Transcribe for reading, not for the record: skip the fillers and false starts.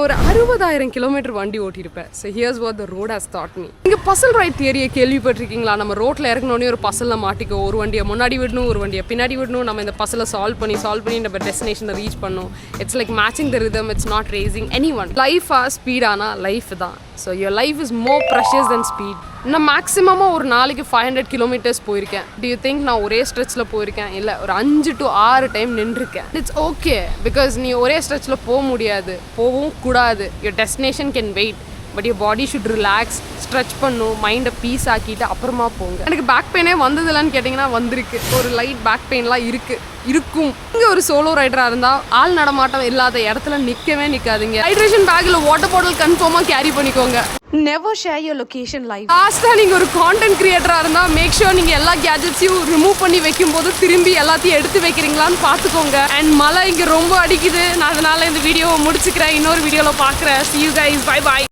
ஒரு 60,000 கிலோமீட்டர் வண்டி ஓட்டியிருப்பேன். So here's what the road has taught me. இங்கே பசல் ரைட் தியரியை கேள்விப்பட்டிருக்கீங்களா? நம்ம ரோட்டில் இறங்கினோடனே ஒரு பசலில் மாட்டிக்கோ, ஒரு வண்டியை முன்னாடி விடணும், ஒரு வண்டியை பின்னாடி விடணும், நம்ம இந்த பசலை சால்வ் பண்ணி நம்ம டெஸ்டினேஷனை ரீச் பண்ணணும். It's like matching the rhythm, it's not racing anyone. லைஃபாக ஸ்பீடானா லைஃப் தான். So your life is more precious then speed. நான் மேக்ஸிமமாக ஒரு நாளைக்கு 500 கிலோமீட்டர்ஸ் போயிருக்கேன். டு யூ திங்க் நான் ஒரே ஸ்ட்ரெச்சில் போயிருக்கேன்? இல்லை, ஒரு 5 to 6 டைம் நின்றுருக்கேன். இட்ஸ் ஓகே, பிகாஸ் நீ ஒரே ஸ்ட்ரெச்சில் போக முடியாது, போகவும் கூடாது. Your destination can wait, but your body should relax, stretch பண்ணும், மைண்டை பீஸ் ஆக்கிட்டு அப்புறமா போங்க. எனக்கு பேக் பெயினே வந்ததில்லன்னு கேட்டிங்கன்னா வந்திருக்கு. ஒரு லைட் பேக் பெயின்லாம் இருக்கும். இங்கே ஒரு சோலோ ரைடராக இருந்தால் ஆள் நடமாட்டம் இல்லாத இடத்துல நிற்கவே நிற்காதீங்க. ஹைட்ரேஷன் பேக்கில் வாட்டர் பாட்டில் கன்ஃபார்மாக கேரி பண்ணிக்கோங்க. Never share your location live. லாஸ்ட்டாக நீங்கள் ஒரு கான்டென்ட் கிரியேட்டராக இருந்தால் மேக் ஷூர் நீங்கள் எல்லா கேஜெட்ஸையும் ரிமூவ் பண்ணி வைக்கும்போது திரும்பி எல்லாத்தையும் எடுத்து வைக்கிறீங்களான்னு பார்த்துக்கோங்க. அண்ட் மழை இங்கே ரொம்ப அடிக்குது. நான் அதனால் இந்த வீடியோவை முடிச்சுக்கிறேன். இன்னொரு வீடியோவில் பார்க்குறேன். See you guys. Bye bye.